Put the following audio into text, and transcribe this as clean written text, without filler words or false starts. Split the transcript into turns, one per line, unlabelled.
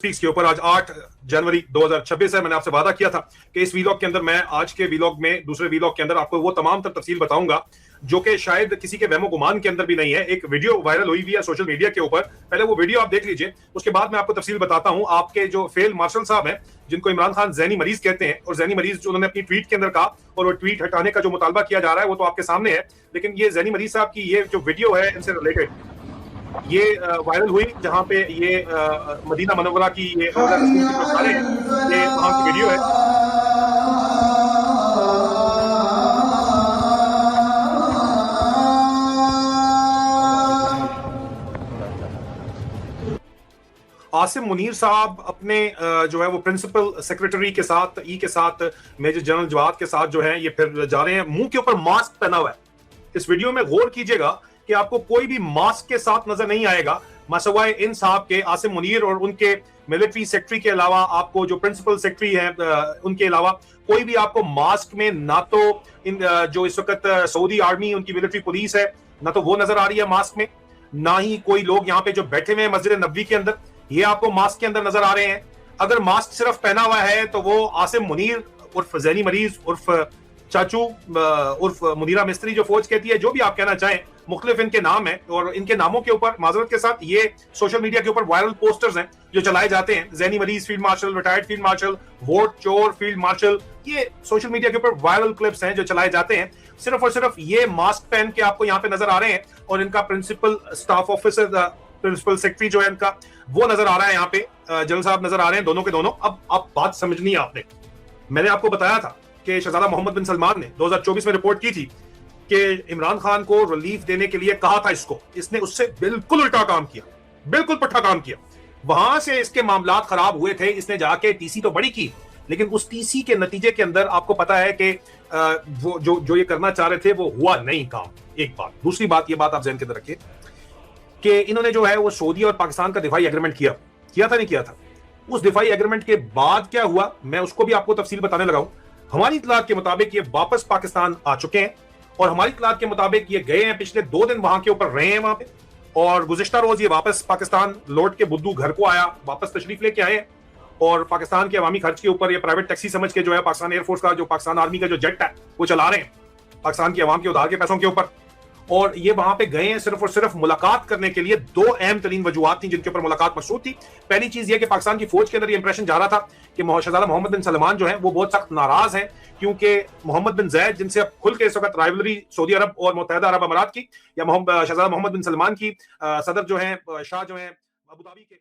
के ऊपर आज 8 जनवरी 2026 है। मैंने आपसे वादा किया था कि इस वीलॉग के अंदर मैं आज के वीलॉग में दूसरे वीलॉग के अंदर आपको वो तमाम तफसील बताऊंगा जो कि शायद किसी के वहमो गुमान के अंदर भी नहीं है। एक वीडियो वायरल हुई हुई है सोशल मीडिया के ऊपर, पहले वो वीडियो आप देख लीजिए, उसके बाद मैं आपको तफसील बताता हूं। आपके जो फेल मार्शल साहब हैं, जिनको इमरान खान ज़हनी मरीज कहते हैं, और ज़हनी मरीज जो उन्होंने अपनी ट्वीट के अंदर कहा और वो ट्वीट हटाने का जो मुतालबा किया जा रहा है वो तो आपके सामने है, लेकिन ये ज़हनी मरीज साहब की ये जो वीडियो है इनसे रिलेटेड ये वायरल हुई, जहां पे ये मदीना मनव्वरा की ये सारे ये वहां की वीडियो है। आसिम मुनीर साहब अपने जो है वो प्रिंसिपल सेक्रेटरी के साथ के साथ मेजर जनरल जवाद के साथ जो है ये फिर जा रहे हैं, मुंह के ऊपर मास्क पहना हुआ है। इस वीडियो में गौर कीजिएगा कि आपको कोई भी मास्क के साथ नजर नहीं आएगा, मसवाए इन साहब के, आसिम मुनीर और उनके मिलिट्री सेक्रेटरी के अलावा, आपको जो प्रिंसिपल सेक्रेटरी हैं उनके अलावा कोई भी आपको मास्क में ना तो इन जो इस वक्त सऊदी आर्मी उनकी मिलिट्री पुलिस है ना तो वो नजर आ रही है मास्क में, ना ही कोई लोग यहाँ पे जो बैठे हुए हैं मस्जिद नबवी के अंदर ये आपको मास्क के अंदर नजर आ रहे हैं। अगर मास्क सिर्फ पहना हुआ है तो वो आसिम मुनीर उर्फ ज़हनी मरीज उर्फ चाचू उर्फ मुनीरा मिस्त्री जो फौज कहती है, जो भी आप कहना चाहें, मुख्तलिफ इनके नाम है और इनके नामों के ऊपर माजरत के साथ ये सोशल मीडिया के ऊपर वायरल पोस्टर्स हैं जो चलाए जाते हैं। ज़हनी मरीज field marshal, retired field marshal, vote चोर फील्ड मार्शल, ये सोशल मीडिया के ऊपर वायरल क्लिप्स हैं जो चलाए जाते हैं। सिर्फ और सिर्फ ये मास्क पहन के आपको यहाँ पे नजर आ रहे हैं और इनका principal staff officer principal secretary जो है इनका वो नजर आ रहा है, यहाँ पे जनरल साहब नजर आ रहे हैं, दोनों के दोनों। अब आप बात समझनी है आपने, मैंने आपको बताया था कि शहजादा मोहम्मद बिन सलमान ने 2024 में रिपोर्ट की थी कि इमरान खान को रिलीफ देने के लिए कहा था इसने उससे बिल्कुल उल्टा काम किया, बिल्कुल पुट्ठा काम किया। वहां से इसके मामलात खराब हुए थे, इसने जाके टीसी तो बड़ी की, लेकिन उस टीसी के नतीजे के अंदर आपको पता है कि वो जो ये करना चाह रहे थे वो हुआ नहीं काम। एक बात, दूसरी बात, ये बात आप ज़हन के अंदर रखिए कि इन्होंने जो है वो सऊदी और पाकिस्तान का दिफाई एग्रीमेंट किया था नहीं किया था। उस दिफाई एग्रीमेंट के बाद क्या हुआ मैं उसको भी आपको तफसील बताने लगा हूं। हमारी इतलात के मुताबिक ये वापस पाकिस्तान आ चुके हैं और हमारी इतलात के मुताबिक ये गए हैं, पिछले 2 दिन वहां के ऊपर रहे हैं वहां पे, और गुज़िश्ता रोज ये वापस पाकिस्तान लौट के बुद्धू घर को आया, वापस तशरीफ लेके आए और पाकिस्तान के अवामी खर्च के ऊपर ये प्राइवेट टैक्सी समझ के जो है पाकिस्तान एयरफोर्स का, जो पाकिस्तान आर्मी का जो जेट है वो चला रहे हैं पाकिस्तान की अवाम के उधार के पैसों के ऊपर। और ये वहां पे गए हैं सिर्फ और सिर्फ मुलाकात करने के लिए। 2 अहम तरीन वजूहात थी जिनके ऊपर मुलाकात मकसूद थी। पहली चीज ये कि पाकिस्तान की फौज के अंदर ये इंप्रेशन जा रहा था कि शहजादा मोहम्मद बिन सलमान जो है वो बहुत सख्त नाराज हैं, क्योंकि मोहम्मद बिन जैद, जिनसे अब खुल के इस वक्त राइवलरी सऊदी अरब और मुत्तहिदा अरब अमारात की, या शहजादा मोहम्मद बिन सलमान की, सदर जो है शाह जो है अबू धाबी के